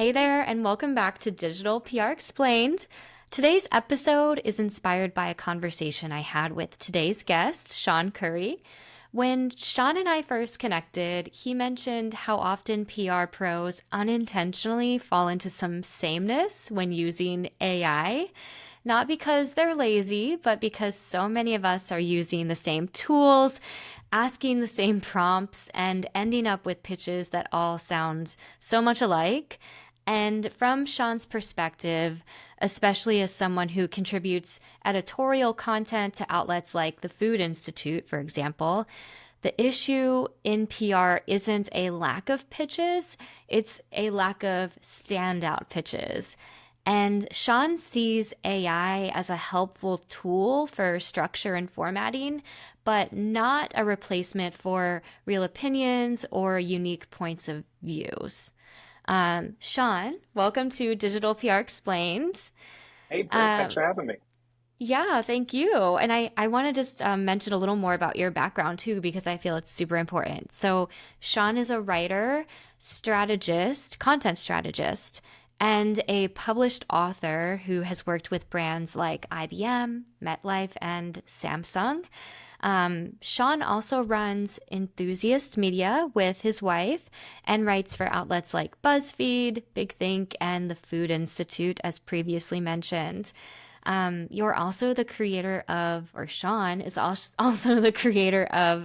Hey there, and welcome back to Digital PR Explained. Today's episode is inspired by a conversation I had with today's guest, Sean Curry. When Sean and I first connected, he mentioned how often PR pros unintentionally fall into some sameness when using AI. Not because they're lazy, but because so many of us are using the same tools, asking the same prompts, and ending up with pitches that all sound so much alike. And from Sean's perspective, especially as someone who contributes editorial content to outlets like the Food Institute, for example, the issue in PR isn't a lack of pitches, it's a lack of standout pitches. And Sean sees AI as a helpful tool for structure and formatting, but not a replacement for real opinions or unique points of views. Sean, welcome to Digital PR Explained. Hey, Brent, thanks Um, for having me. yeah, thank you. And I want to just mention a little more about your background too, because I feel it's super important. So, Sean is a writer, strategist, content strategist, and a published author who has worked with brands like IBM, MetLife, and Samsung. Sean also runs Enthusiast Media with his wife and writes for outlets like BuzzFeed, Big Think, and the Food Institute, as previously mentioned. You're also the creator of, or Sean is also the creator of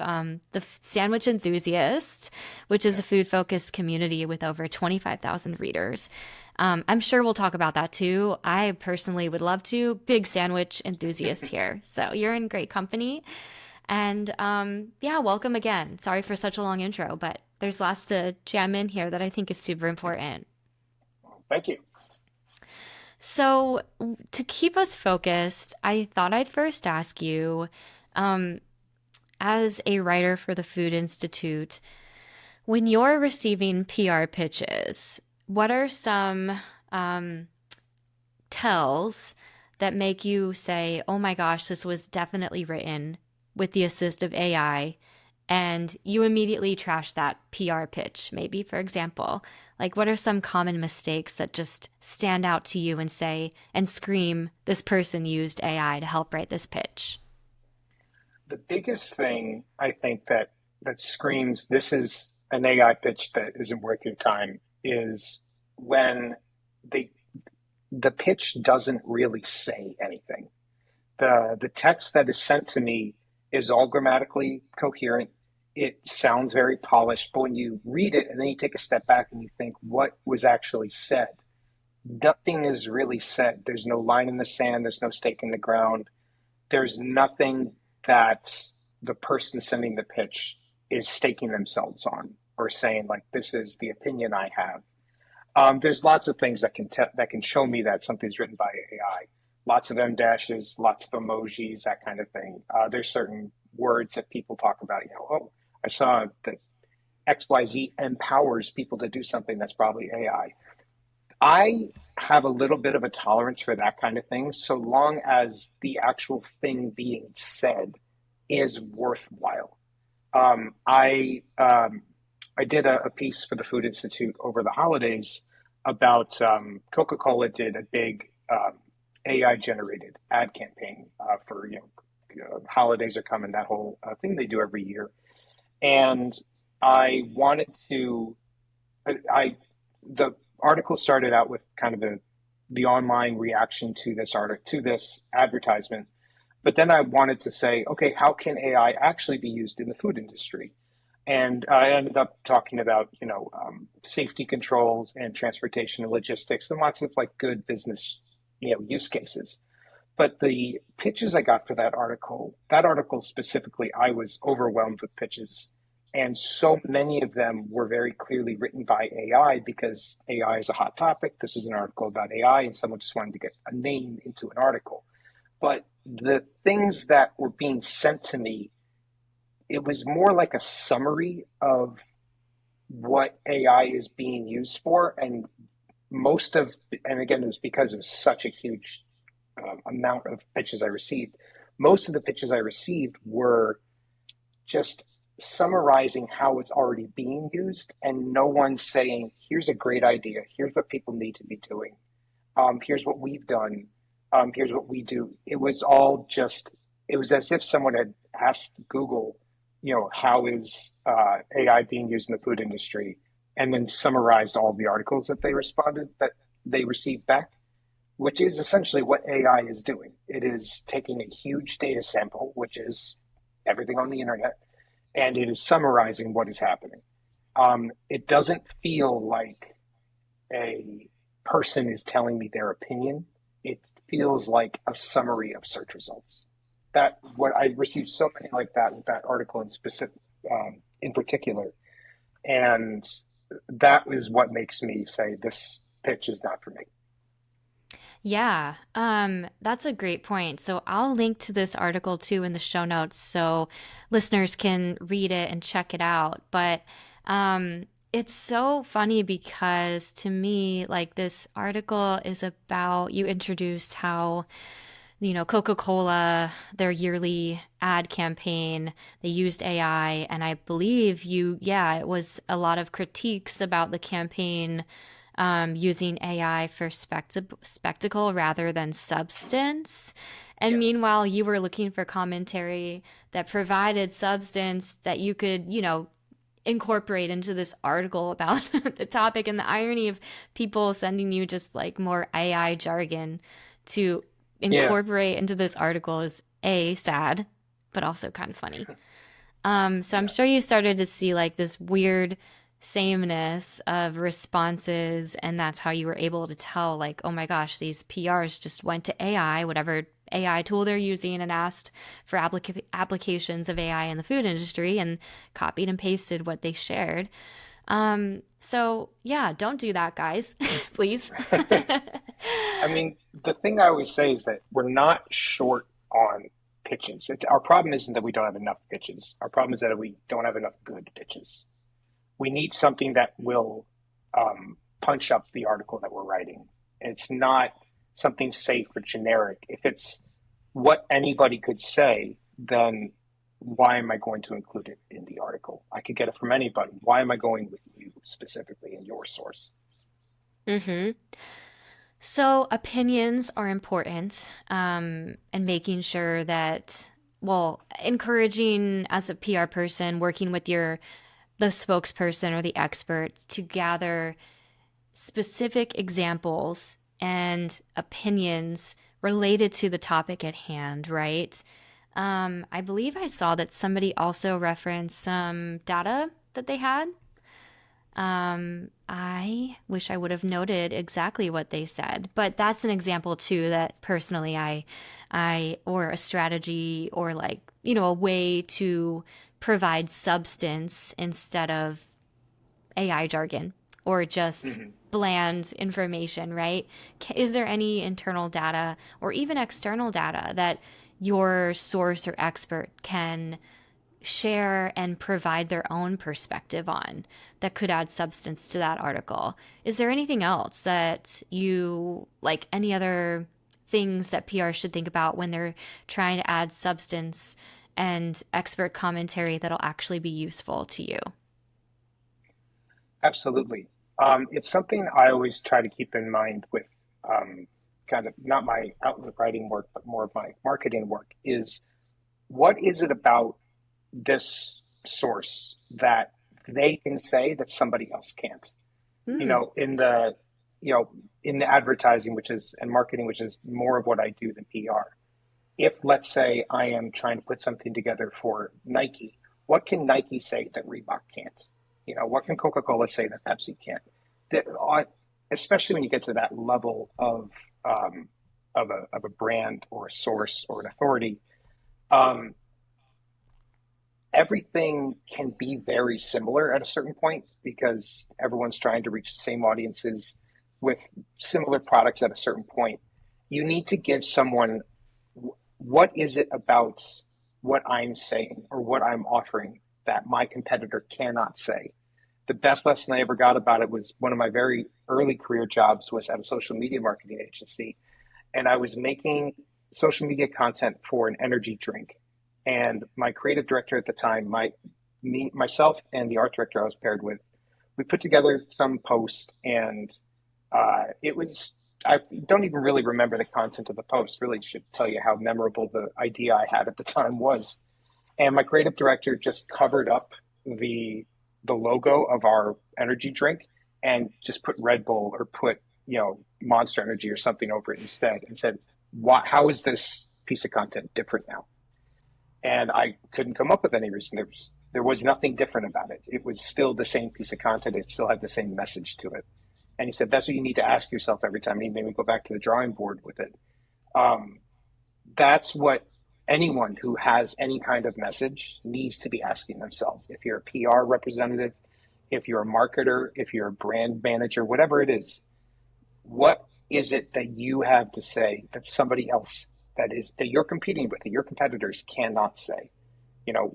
the Sandwich Enthusiast, which is a food Yes. focused community with over 25,000 readers. I'm sure we'll talk about that too. I personally would love to. Big sandwich enthusiast here. So you're in great company. And yeah, welcome again. Sorry for such a long intro, but there's lots to jam in here that I think is super important. Thank you. So, to keep us focused, I thought I'd first ask you, um, as a writer for the Food Institute, when you're receiving PR pitches, what are some um, tells that make you say, oh my gosh, this was definitely written with the assist of AI, and you immediately trash that PR pitch, maybe, for example? Like, what are some common mistakes that just stand out to you and say, and scream, this person used AI to help write this pitch? The biggest thing I think that screams this is an AI pitch that isn't worth your time is when they the pitch doesn't really say anything. The text that is sent to me is all grammatically coherent. It sounds very polished, but when you read it and then you take a step back and you think what was actually said, nothing is really said. There's no line in the sand, there's no stake in the ground. There's nothing that the person sending the pitch is staking themselves on or saying like this is the opinion I have. There's lots of things that can show me that something's written by AI. Lots of M dashes, lots of emojis, that kind of thing. There's certain words that people talk about. Oh, I saw that XYZ empowers people to do something that's probably AI. I have a little bit of a tolerance for that kind of thing, so long as the actual thing being said is worthwhile. I did a piece for the Food Institute over the holidays about Coca-Cola did a big AI generated ad campaign for holidays are coming, that whole thing they do every year, and I wanted to I the article started out with kind of the online reaction to this article to this advertisement, but then I wanted to say, okay, how can AI actually be used in the food industry? And I ended up talking about safety controls and transportation and logistics and lots of like good business use cases. But the pitches I got for that article specifically, I was overwhelmed with pitches. And so many of them were very clearly written by AI because AI is a hot topic. This is an article about AI, and someone just wanted to get a name into an article. But the things that were being sent to me, it was more like a summary of what AI is being used for. And again, it was because of such a huge amount of pitches I received. Most of the pitches I received were just summarizing how it's already being used, and no one's saying, here's a great idea, here's what people need to be doing, here's what we've done, here's what we do. It was all just, it was as if someone had asked Google, how is AI being used in the food industry, and then summarized all the articles that they received back, which is essentially what AI is doing. It is taking a huge data sample, which is everything on the internet, and it is summarizing what is happening. It doesn't feel like a person is telling me their opinion. It feels like a summary of search results. That what I received so many like that with that article in particular, and that is what makes me say this pitch is not for me. Yeah, that's a great point. So I'll link to this article too in the show notes so listeners can read it and check it out. But it's so funny because to me, like this article is about you introduce how, Coca-Cola, their yearly ad campaign, they used AI, and I believe it was a lot of critiques about the campaign using AI for spectacle rather than substance. And Yes. meanwhile, you were looking for commentary that provided substance that you could, incorporate into this article about the topic. And the irony of people sending you just like more AI jargon to Yeah. incorporate into this article is A, sad, but also kind of funny. So I'm Yeah. sure you started to see like this weird sameness of responses, and that's how you were able to tell, like, oh my gosh, these PRs just went to AI, whatever AI tool they're using, and asked for applications of AI in the food industry and copied and pasted what they shared. So yeah, don't do that, guys, please. I mean, the thing I always say is that we're not short on pitches. Our problem isn't that we don't have enough pitches. Our problem is that we don't have enough good pitches. We need something that will punch up the article that we're writing. It's not something safe or generic. If it's what anybody could say, then why am I going to include it in the article? I could get it from anybody. Why am I going with you specifically in your source? Mm-hmm. So opinions are important, and making sure that, well, encouraging as a PR person, working with the spokesperson or the expert to gather specific examples and opinions related to the topic at hand, right? I believe I saw that somebody also referenced some data that they had. I wish I would have noted exactly what they said, but that's an example too that personally or a strategy or like, a way to provide substance instead of AI jargon or just Mm-hmm. bland information, right? Is there any internal data or even external data that your source or expert can share and provide their own perspective on that could add substance to that article? Is there anything else that you like, any other things that PR should think about when they're trying to add substance and expert commentary that'll actually be useful to you? Absolutely. It's something I always try to keep in mind with kind of not my outlet writing work, but more of my marketing work is what is it about this source that they can say that somebody else can't? You Hmm. know, in the you know, in the advertising, which is and marketing, which is more of what I do than PR. If let's say I am trying to put something together for Nike, what can Nike say that Reebok can't? What can Coca-Cola say that Pepsi can't? That, especially when you get to that level um, of a brand or a source or an authority, um, everything can be very similar at a certain point because everyone's trying to reach the same audiences with similar products at a certain point. You need to give someone what is it about what I'm saying or what I'm offering that my competitor cannot say. The best lesson I ever got about it was one of my very early career jobs was at a social media marketing agency, and I was making social media content for an energy drink. And my creative director at the time, myself, and the art director I was paired with, we put together some post, and it was. I don't even really remember the content of the post. Really, should tell you how memorable the idea I had at the time was. And my creative director just covered up the the logo of our energy drink and just put Red Bull or put Monster Energy or something over it instead, and said, "What? How is this piece of content different now?" And I couldn't come up with any reason. There was nothing different about it. It was still the same piece of content. It still had the same message to it. And he said, "That's what you need to ask yourself every time." And he made me go back to the drawing board with it. Um, that's what anyone who has any kind of message needs to be asking themselves. If you're a PR representative, if you're a marketer, if you're a brand manager, whatever it is, what is it that you have to say that somebody else that you're competing with, that your competitors cannot say?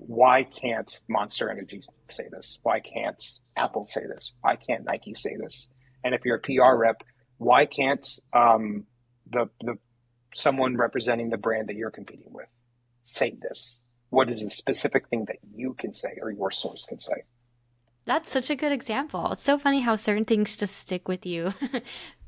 Why can't Monster Energy say this? Why can't Apple say this? Why can't Nike say this? And if you're a PR rep, why can't the someone representing the brand that you're competing with say this? What is a specific thing that you can say or your source can say? That's such a good example. It's so funny how certain things just stick with you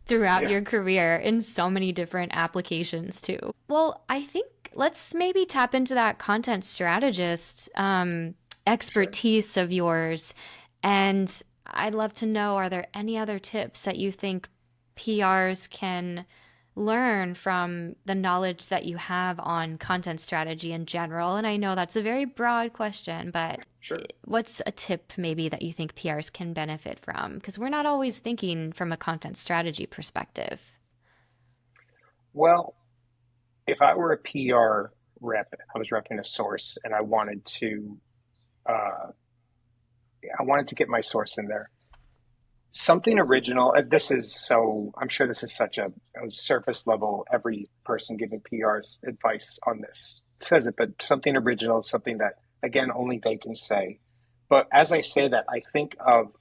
throughout Yeah, your career in so many different applications, too. Well, I think let's maybe tap into that content strategist sure. expertise of yours. And I'd love to know, are there any other tips that you think PRs can learn from the knowledge that you have on content strategy in general? And I know that's a very broad question, but Sure. what's a tip maybe that you think PRs can benefit from? Because we're not always thinking from a content strategy perspective. Well, if I were a PR rep, I was repping a source, and uh, I wanted to get my source in there. Something original. This is so. I'm sure this is such a surface level. Every person giving PR's advice on this says it, but something original, something that again only they can say. But as I say that, I think of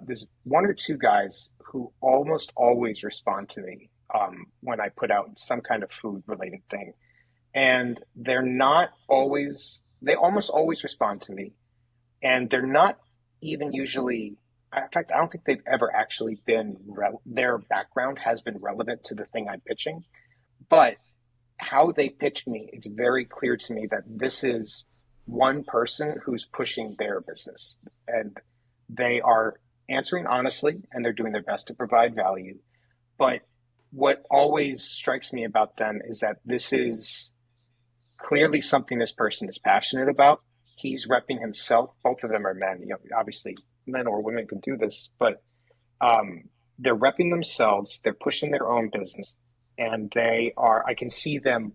there's one or two guys who almost always respond to me when I put out some kind of food related thing, and they're not always. They almost always respond to me, and they're not even usually. In fact, I don't think they've ever actually their background has been relevant to the thing I'm pitching. But how they pitch me, it's very clear to me that this is one person who's pushing their business, and they are answering honestly, and they're doing their best to provide value. But what always strikes me about them is that this is clearly something this person is passionate about. He's repping himself. Both of them are men. Obviously, men or women can do this, but um, they're repping themselves. They're pushing their own business, and they are. I can see them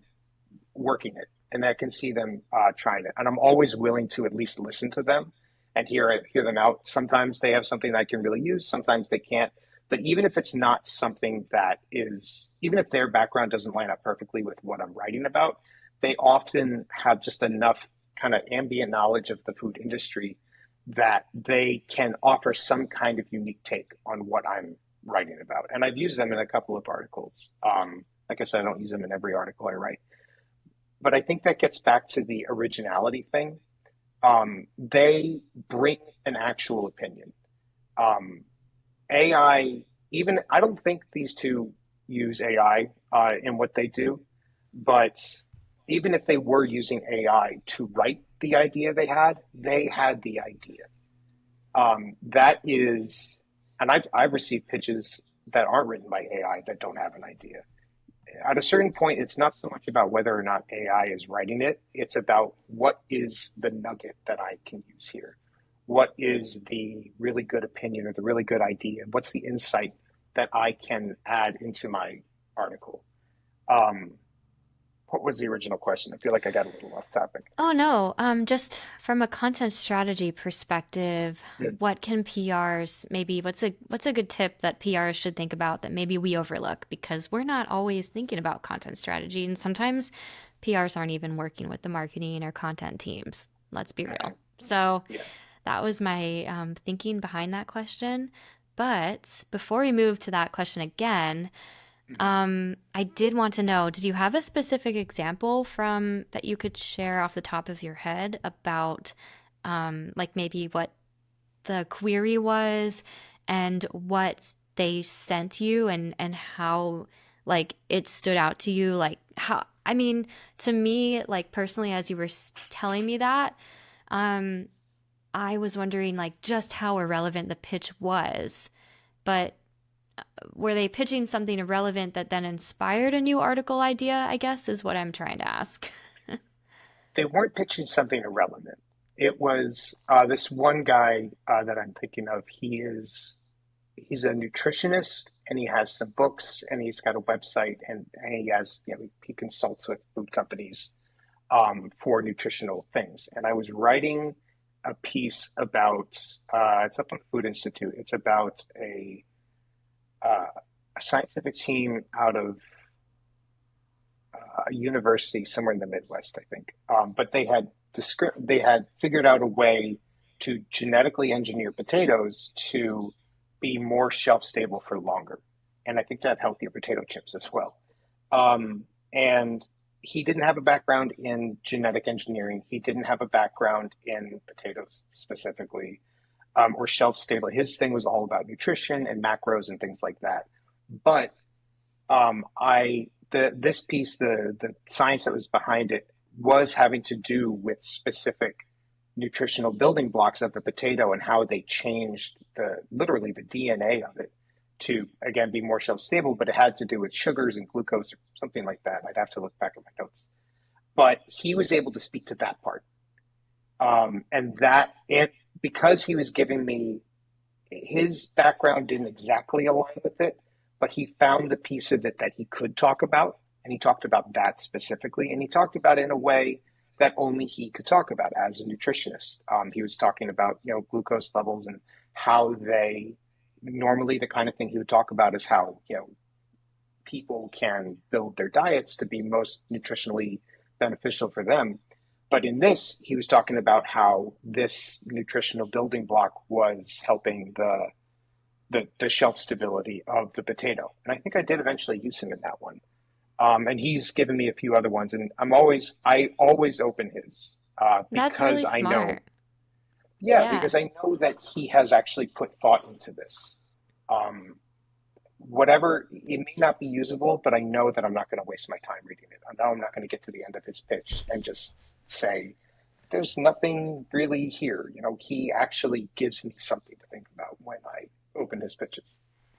working it, and I can see them trying it. And I'm always willing to at least listen to them and hear them out. Sometimes they have something that I can really use. Sometimes they can't. But even if it's not something that is, even if their background doesn't line up perfectly with what I'm writing about, they often have just enough kind of ambient knowledge of the food industry that they can offer some kind of unique take on what I'm writing about. And I've used them in a couple of articles. Like I said, I don't use them in every article I write, but I think that gets back to the originality thing. They bring an actual opinion. Um, AI, even I don't think these two use AI in what they do, but even if they were using AI to write the idea they had the idea. That is, and I've received pitches that aren't written by AI that don't have an idea. At a certain point, it's not so much about whether or not AI is writing it, it's about what is the nugget that I can use here. What is the really good opinion or the really good idea? What's the insight that I can add into my article? Um, what was the original question? I feel like I got a little off topic. Oh no, just from a content strategy perspective, Yeah. what can PRs maybe what's a good tip that PRs should think about that maybe we overlook because we're not always thinking about content strategy and sometimes PRs aren't even working with the marketing or content teams. Let's be real. Mhm. So Yeah. that was my thinking behind that question. But before we move to that question again, Mhm. I did want to know, did you have a specific example from that you could share off the top of your head about like maybe what the query was and what they sent you and how like it stood out to you, like how I mean to me like personally as you were telling me that um I was wondering like just how irrelevant the pitch was, but were they pitching something irrelevant that then inspired a new article idea, I guess is what I'm trying to ask. They weren't pitching something irrelevant. It was this one guy that I'm thinking of. He's a nutritionist and he has some books and he's got a website and he has he consults with food companies for nutritional things. And I was writing a piece about it's up on the Food Institute. It's about uh, a scientific team out of a university somewhere in the Midwest, I think. But they had figured out a way to genetically engineer potatoes to be more shelf stable for longer, and I think to have healthier potato chips as well. And he didn't have a background in genetic engineering. He didn't have a background in potatoes specifically, or shelf stable. His thing was all about nutrition and macros and things like that. But I the this piece, the science that was behind it was having to do with specific nutritional building blocks of the potato and how they changed the literally the DNA of it to again be more shelf stable, but it had to do with sugars and glucose or something like that. I'd have to look back at my notes. But he was able to speak to that part. And that it because he was giving me his background didn't exactly align with it, but he found the piece of it that he could talk about, and he talked about that specifically, and he talked about it in a way that only he could talk about as a nutritionist. He was talking about glucose levels and how they normally the kind of thing he would talk about is how people can build their diets to be most nutritionally beneficial for them. But in this, he was talking about how this nutritional building block was helping the shelf stability of the potato. And I think I did eventually use him in that one. And he's given me a few other ones, and I always open his That's because really I know, smart. yeah, Yeah. because I know that he has actually put thought into this. Um, Whatever it may not be usable, but I know that I'm not going to waste my time reading it. I know I'm not going to get to the end of his pitch and just say there's nothing really here. He actually gives me something to think about when I open his pitches.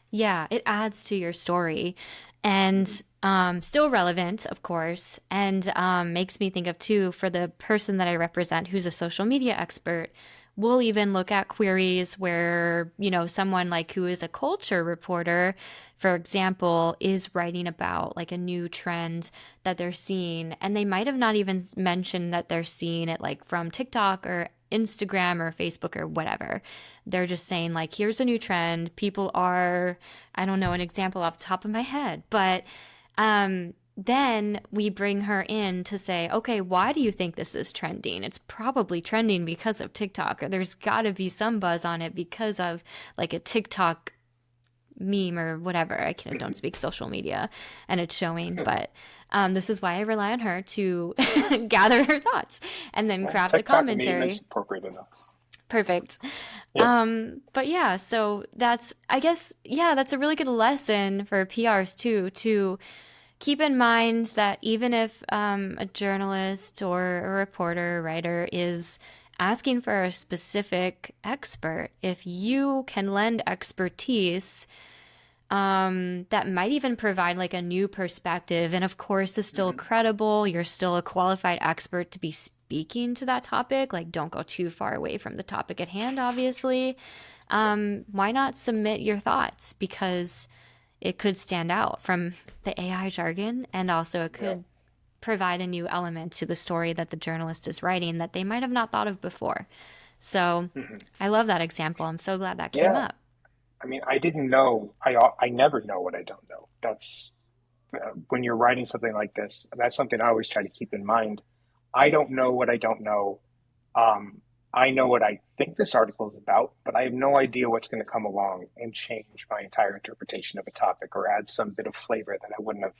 Yeah, it adds to your story and Mhm. still relevant, of course, and makes me think of too for the person that I represent who's a social media expert. We'll even look at queries where, someone like who is a culture reporter, for example, is writing about like a new trend that they're seeing, and they might have not even mentioned that they're seeing it like from TikTok or Instagram or Facebook or whatever. They're just saying, like, here's a new trend. People are, I don't know an example off the top of my head, but then we bring her in to say, okay, why do you think this is trending? It's probably trending because of TikTok, or there's got to be some buzz on it because of like a TikTok meme or whatever. Don't speak social media and it's showing, but this is why I rely on her to gather her thoughts and then Well, craft a TikTok meme is commentary. appropriate enough. Perfect. Yeah. But yeah, so that's, I guess, yeah, that's a really good lesson for PRs too, to keep in mind that even if a journalist or a reporter, writer is asking for a specific expert, if you can lend expertise that might even provide like a new perspective. And of course, is still Hmm. credible. You're still a qualified expert to be speaking to that topic. Like, don't go too far away from the topic at hand, obviously. Why not submit your thoughts? Because it could stand out from the AI jargon, and also it Yeah. could provide a new element to the story that the journalist is writing that they might have not thought of before. So Hmm. I love that example. I'm so glad that came Yeah. up. I mean, I didn't know. I never know what I don't know. That's when you're writing something like this. That's something I always try to keep in mind. I don't know what I don't know. Um, I know what I think this article is about, but I have no idea what's going to come along and change my entire interpretation of a topic or add some bit of flavor that I wouldn't have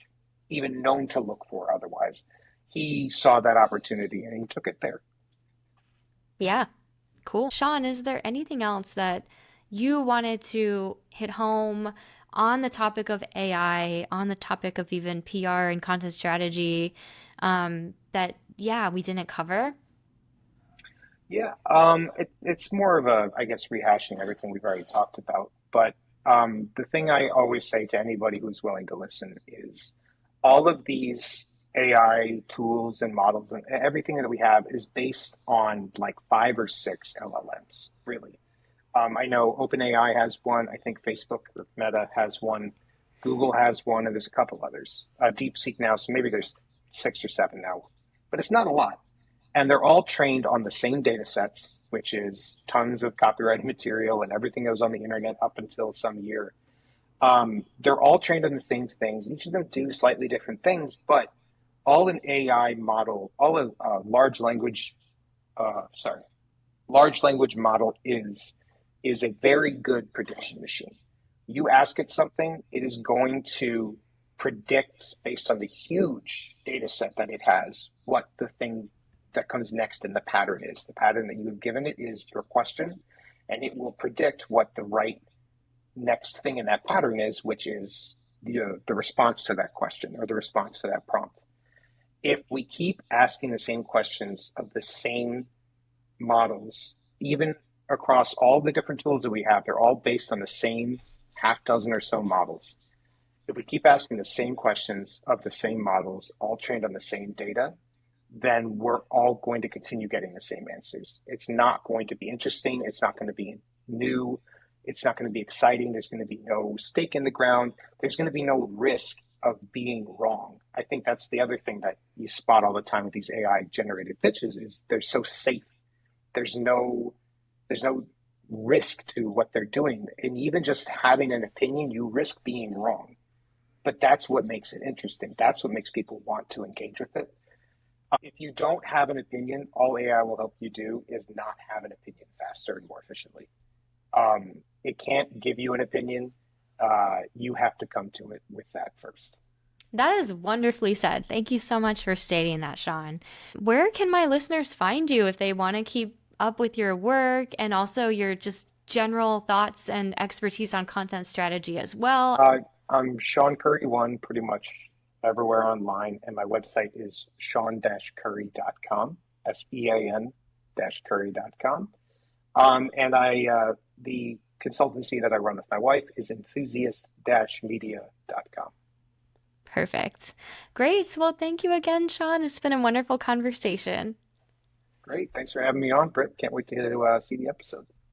even known to look for otherwise. He saw that opportunity and he took it there. Yeah. Cool. Sean, is there anything else that you wanted to hit home on the topic of AI, on the topic of even PR and content strategy, that, yeah, we didn't cover? Yeah, it's more of a, I guess, rehashing everything we've already talked about. But the thing I always say to anybody who's willing to listen is all of these AI tools and models and everything that we have is based on like five or six LLMs, really. I know OpenAI has one. I think Facebook or Meta has one. Google has one, and there's a couple others. DeepSeek now, so maybe there's six or seven now, but it's not a lot. And they're all trained on the same data sets, which is tons of copyrighted material and everything that was on the internet up until some year. They're all trained on the same things. Each of them do slightly different things, but all an AI model, all a sorry, large language model is a very good prediction machine. You ask it something, it is going to predict based on the huge data set that it has what the thing that comes next in the pattern is. The pattern that you have given it is your question, and it will predict what the right next thing in that pattern is, which is the response to that question or the response to that prompt. If we keep asking the same questions of the same models, even across all the different tools that we have, they're all based on the same half dozen or so models. If we keep asking the same questions of the same models, all trained on the same data, then we're all going to continue getting the same answers. It's not going to be interesting. It's not going to be new. It's not going to be exciting. There's going to be no stake in the ground. There's going to be no risk of being wrong. I think that's the other thing that you spot all the time with these AI generated pitches is they're so safe. There's no there's no risk to what they're doing. And even just having an opinion, you risk being wrong. But that's what makes it interesting. That's what makes people want to engage with it. If you don't have an opinion, all AI will help you do is not have an opinion faster and more efficiently. It can't give you an opinion. You have to come to it with that first. That is wonderfully said. Thank you so much for stating that, Sean. Where can my listeners find you if they want to keep up with your work and also your just general thoughts and expertise on content strategy as well? I'm Sean Curry one pretty much everywhere online, and my website is sean-curry.com, SEAN-curry.com. And the consultancy that I run with my wife is enthusiast-media.com. Perfect. Great. Well, thank you again, Sean. It's been a wonderful conversation. Great. Thanks for having me on, Britt. Can't wait to see the episode.